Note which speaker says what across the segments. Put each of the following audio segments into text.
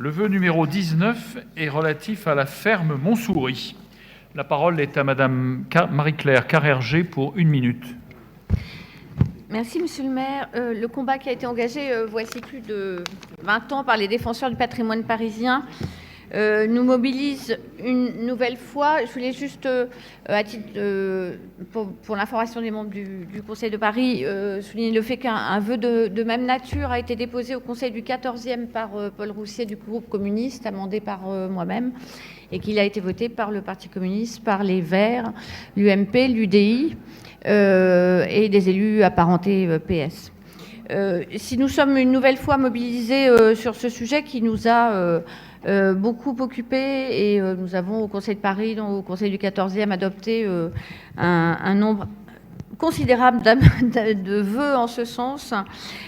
Speaker 1: Le vœu numéro 19 est relatif à la ferme Montsouris. La parole est à Madame Marie-Claire Carrerger pour 1 minute.
Speaker 2: Merci, Monsieur le maire. Le combat qui a été engagé voici plus de 20 ans par les défenseurs du patrimoine parisien nous mobilise une nouvelle fois. Je voulais juste, à titre pour l'information des membres du Conseil de Paris, souligner le fait qu'un vœu de même nature a été déposé au Conseil du 14e par Paul Roussier du groupe communiste, amendé par moi-même, et qu'il a été voté par le Parti communiste, par les Verts, l'UMP, l'UDI et des élus apparentés PS. Si nous sommes une nouvelle fois mobilisés sur ce sujet qui nous a beaucoup occupés, et nous avons au Conseil de Paris, au Conseil du 14e, adopté un nombre considérable de vœux en ce sens,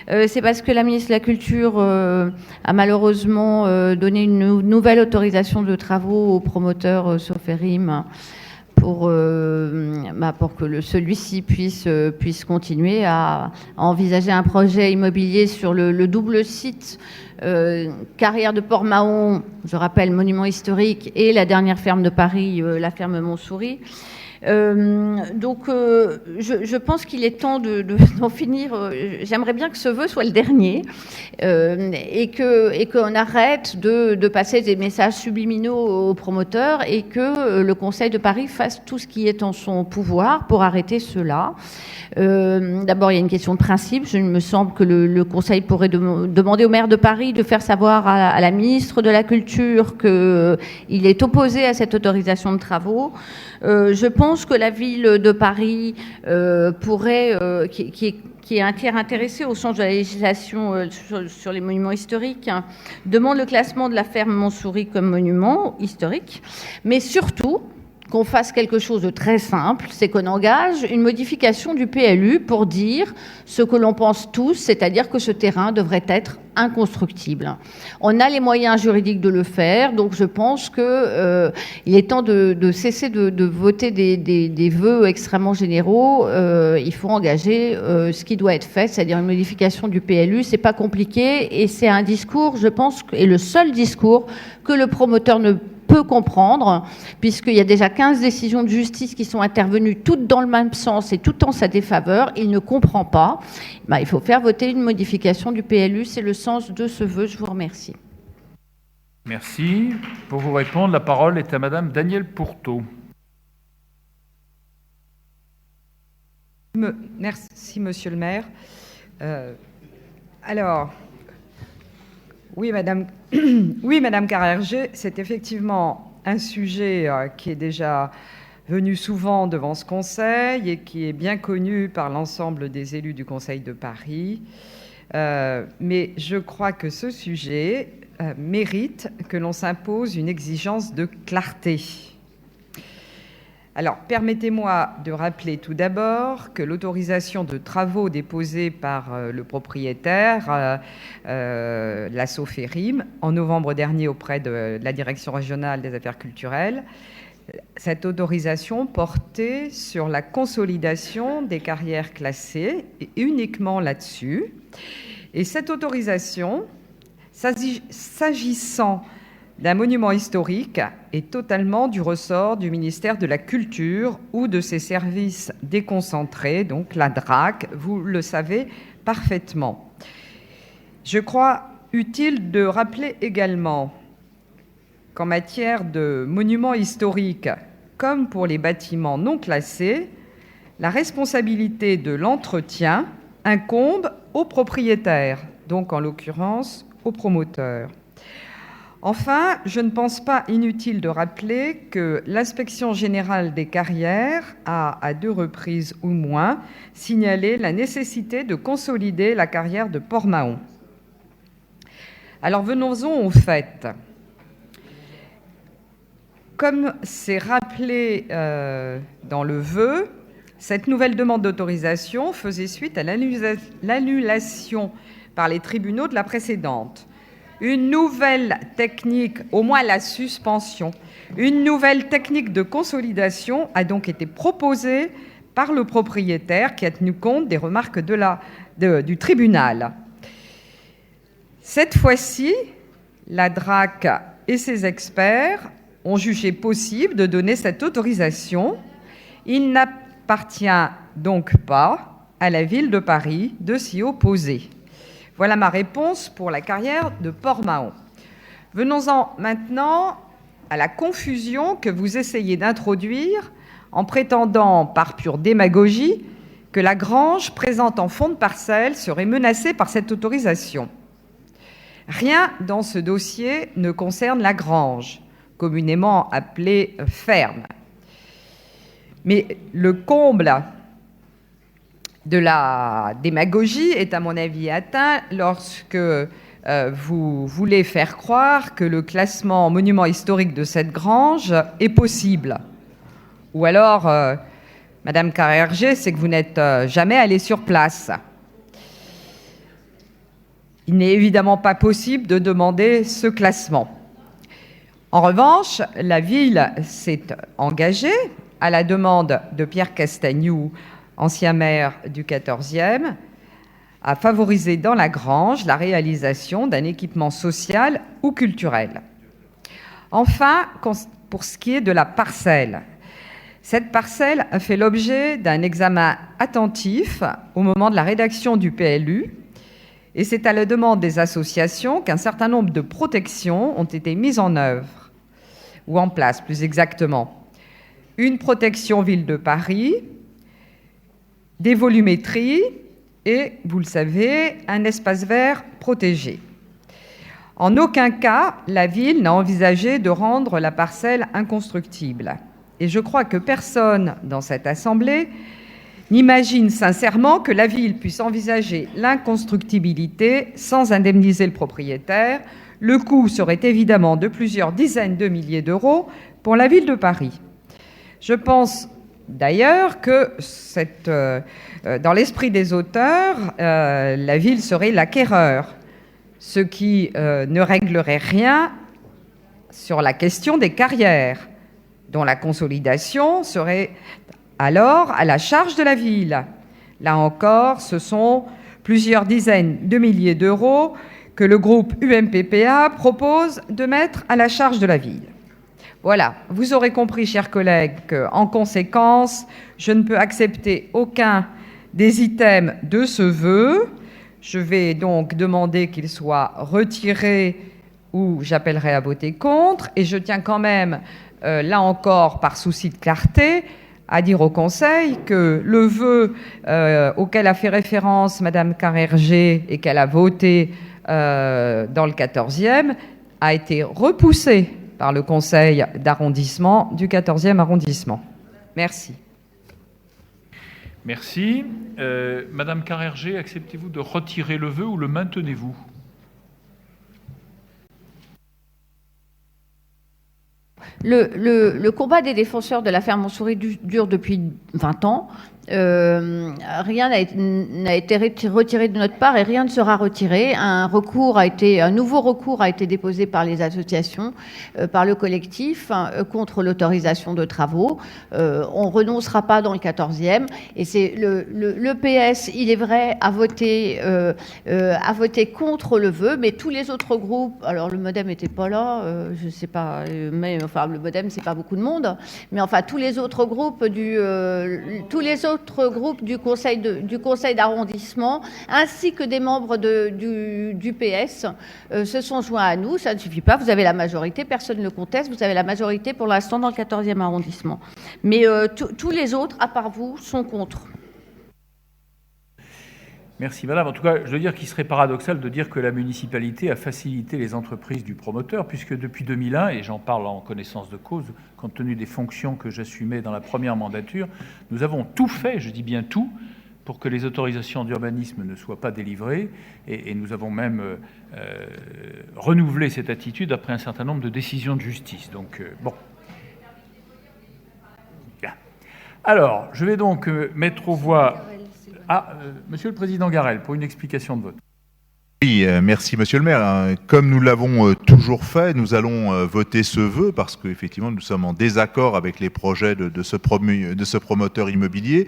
Speaker 2: c'est parce que la ministre de la Culture a malheureusement donné une nouvelle autorisation de travaux au promoteur Soferim pour que celui-ci puisse continuer à envisager un projet immobilier sur le double site carrière de Port-Mahon, je rappelle, monument historique, et la dernière ferme de Paris, la ferme Montsouris. Donc, je pense qu'il est temps d'en finir. J'aimerais bien que ce vœu soit le dernier et qu'on arrête de passer des messages subliminaux aux promoteurs et que le Conseil de Paris fasse tout ce qui est en son pouvoir pour arrêter cela. D'abord, il y a une question de principe. Il me semble que le Conseil pourrait demander au maire de Paris de faire savoir à la ministre de la Culture qu'il est opposé à cette autorisation de travaux. Je pense que la ville de Paris pourrait, qui est un tiers intéressé au sens de la législation sur les monuments historiques, demande le classement de la ferme Montsouris comme monument historique, mais surtout qu'on fasse quelque chose de très simple, c'est qu'on engage une modification du PLU pour dire ce que l'on pense tous, c'est-à-dire que ce terrain devrait être inconstructible. On a les moyens juridiques de le faire, donc je pense qu'il est temps de cesser de voter des vœux extrêmement généraux. Il faut engager ce qui doit être fait, c'est-à-dire une modification du PLU. C'est pas compliqué et c'est un discours, je pense, et le seul discours que le promoteur ne peut comprendre, puisqu'il y a déjà 15 décisions de justice qui sont intervenues toutes dans le même sens et toutes en sa défaveur. Il ne comprend pas. Il faut faire voter une modification du PLU. C'est le sens de ce vœu. Je vous remercie.
Speaker 1: Merci. Pour vous répondre, la parole est à Madame Danielle Pourteau.
Speaker 3: Merci, Monsieur le maire. Oui, Madame Carrerger, c'est effectivement un sujet qui est déjà venu souvent devant ce Conseil et qui est bien connu par l'ensemble des élus du Conseil de Paris. Mais je crois que ce sujet mérite que l'on s'impose une exigence de clarté. Alors, permettez-moi de rappeler tout d'abord que l'autorisation de travaux déposée par le propriétaire, la Soferim, en novembre dernier auprès de la Direction régionale des affaires culturelles, cette autorisation portait sur la consolidation des carrières classées, et uniquement là-dessus. Et cette autorisation, s'agissant d'un monument historique, est totalement du ressort du ministère de la Culture ou de ses services déconcentrés, donc la DRAC, vous le savez parfaitement. Je crois utile de rappeler également qu'en matière de monuments historiques, comme pour les bâtiments non classés, la responsabilité de l'entretien incombe au propriétaire, donc en l'occurrence au promoteur. Enfin, je ne pense pas inutile de rappeler que l'Inspection générale des carrières a, à 2 reprises ou moins, signalé la nécessité de consolider la carrière de Port-Mahon. Alors venons-en au fait. Comme c'est rappelé dans le vœu, cette nouvelle demande d'autorisation faisait suite à l'annulation par les tribunaux de la précédente. Une nouvelle technique, au moins la suspension, une nouvelle technique de consolidation a donc été proposée par le propriétaire qui a tenu compte des remarques du tribunal. Cette fois-ci, la DRAC et ses experts ont jugé possible de donner cette autorisation. Il n'appartient donc pas à la ville de Paris de s'y opposer. Voilà ma réponse pour la carrière de Port-Mahon. Venons-en maintenant à la confusion que vous essayez d'introduire en prétendant, par pure démagogie, que la grange présente en fond de parcelle serait menacée par cette autorisation. Rien dans ce dossier ne concerne la grange, communément appelée ferme. Mais le comble de la démagogie est, à mon avis, atteint lorsque vous voulez faire croire que le classement monument historique de cette grange est possible. Ou alors, Madame Carrère-Gé, c'est que vous n'êtes jamais allée sur place. Il n'est évidemment pas possible de demander ce classement. En revanche, la ville s'est engagée, à la demande de Pierre Castagnoux, ancien maire du 14e, à favoriser dans la grange la réalisation d'un équipement social ou culturel. Enfin, pour ce qui est de la parcelle, cette parcelle a fait l'objet d'un examen attentif au moment de la rédaction du PLU, et c'est à la demande des associations qu'un certain nombre de protections ont été mises en œuvre, ou en place plus exactement. Une protection ville de Paris, des volumétries et, vous le savez, un espace vert protégé. En aucun cas, la ville n'a envisagé de rendre la parcelle inconstructible. Et je crois que personne dans cette assemblée n'imagine sincèrement que la ville puisse envisager l'inconstructibilité sans indemniser le propriétaire. Le coût serait évidemment de plusieurs dizaines de milliers d'euros pour la ville de Paris. Je pense d'ailleurs que dans l'esprit des auteurs, la ville serait l'acquéreur, ce qui ne réglerait rien sur la question des carrières, dont la consolidation serait alors à la charge de la ville. Là encore, ce sont plusieurs dizaines de milliers d'euros que le groupe UMPPA propose de mettre à la charge de la ville. Voilà, vous aurez compris, chers collègues, qu'en conséquence, je ne peux accepter aucun des items de ce vœu. Je vais donc demander qu'il soit retiré ou j'appellerai à voter contre. Et je tiens quand même, là encore, par souci de clarté, à dire au Conseil que le vœu auquel a fait référence Madame Carrère-Gé et qu'elle a voté dans le 14e a été repoussé par le Conseil d'arrondissement du 14e arrondissement. Merci.
Speaker 1: Merci. Madame Carrère-Gé, acceptez-vous de retirer le vœu ou le maintenez-vous ?
Speaker 2: Le combat des défenseurs de la ferme Montsouris dure depuis 20 ans. Rien n'a été retiré de notre part et rien ne sera retiré. Un nouveau recours a été déposé par les associations, par le collectif, contre l'autorisation de travaux. On ne renoncera pas dans le 14e. Et c'est le PS, il est vrai, a voté contre le vœu, mais tous les autres groupes, alors le MoDem n'était pas là, je ne sais pas, mais enfin le MoDem, c'est pas beaucoup de monde, mais enfin tous les autres groupes du conseil d'arrondissement, ainsi que des membres du PS, se sont joints à nous. Ça ne suffit pas, vous avez la majorité, personne ne le conteste, vous avez la majorité pour l'instant dans le 14e arrondissement. Mais tous les autres, à part vous, sont contre.
Speaker 1: Merci Madame. En tout cas, je veux dire qu'il serait paradoxal de dire que la municipalité a facilité les entreprises du promoteur, puisque depuis 2001, et j'en parle en connaissance de cause, compte tenu des fonctions que j'assumais dans la première mandature, nous avons tout fait, je dis bien tout, pour que les autorisations d'urbanisme ne soient pas délivrées, et nous avons même renouvelé cette attitude après un certain nombre de décisions de justice. Donc, bon. Bien. Alors, je vais donc mettre aux voix... Monsieur le Président Garel, pour une explication de vote.
Speaker 4: Oui, merci Monsieur le maire. Comme nous l'avons toujours fait, nous allons voter ce vœu parce qu'effectivement nous sommes en désaccord avec les projets de ce promoteur immobilier.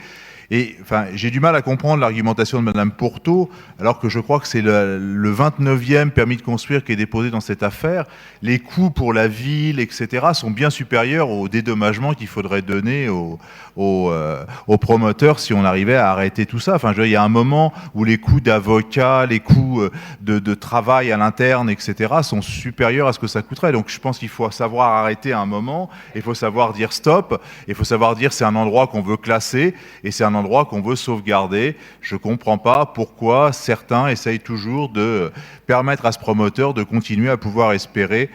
Speaker 4: Et enfin, j'ai du mal à comprendre l'argumentation de Madame Pourteau, alors que je crois que c'est le 29e permis de construire qui est déposé dans cette affaire. Les coûts pour la ville, etc., sont bien supérieurs au dédommagement qu'il faudrait donner aux promoteurs si on arrivait à arrêter tout ça. Enfin, je veux dire, il y a un moment où les coûts d'avocats, les coûts de travail à l'interne, etc., sont supérieurs à ce que ça coûterait. Donc, je pense qu'il faut savoir arrêter à un moment, il faut savoir dire stop, il faut savoir dire c'est un endroit qu'on veut classer et c'est un endroit qu'on veut sauvegarder. Je ne comprends pas pourquoi certains essayent toujours de permettre à ce promoteur de continuer à pouvoir espérer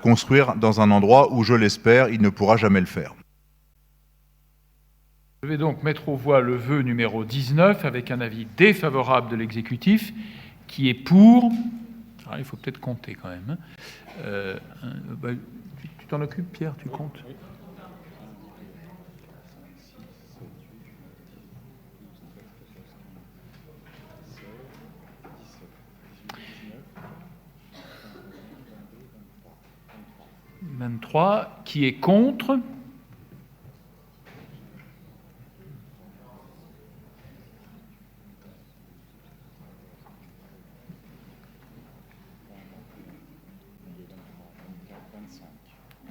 Speaker 4: construire dans un endroit où, je l'espère, il ne pourra jamais le faire.
Speaker 1: Je vais donc mettre aux voix le vœu numéro 19 avec un avis défavorable de l'exécutif qui est pour... Alors, il faut peut-être compter quand même. Tu t'en occupes, Pierre, tu comptes ? « 23. Qui est contre ? «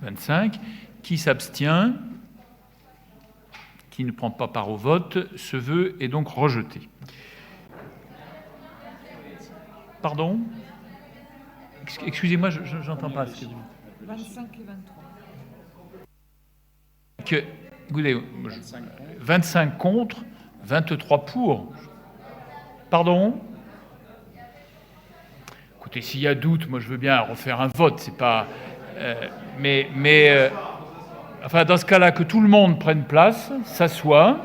Speaker 1: 25. Qui s'abstient ? Qui ne prend pas part au vote ? Ce vœu est donc rejeté. » Pardon ? Excusez-moi, je n'entends pas ce que vous dites.
Speaker 3: 25 et 23.
Speaker 1: Écoutez, 25 contre, 23 pour. Pardon ? Écoutez, s'il y a doute, moi je veux bien refaire un vote. C'est pas. Enfin, dans ce cas-là, que tout le monde prenne place, s'assoie,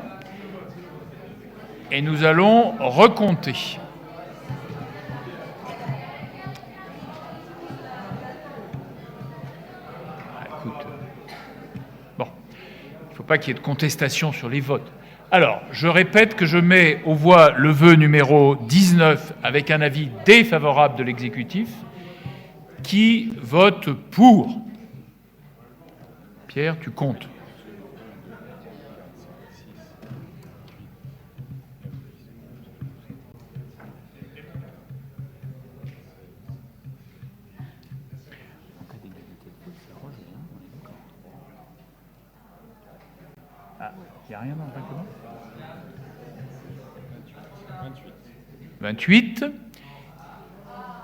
Speaker 1: et nous allons recompter. Il ne faut pas qu'il y ait de contestation sur les votes. Alors, je répète que je mets aux voix le vœu numéro 19 avec un avis défavorable de l'exécutif. Qui vote pour ? Pierre, tu comptes. Il n'y a rien dans le règlement ? 28.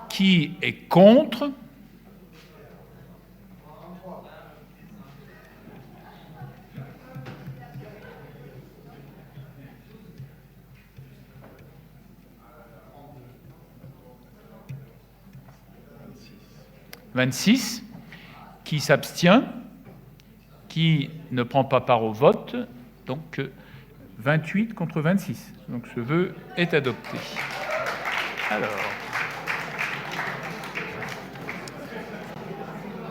Speaker 1: Qui est contre ? « 26. Qui s'abstient ? Qui ne prend pas part au vote ? Donc, 28 contre 26. Donc, ce vœu est adopté. Alors...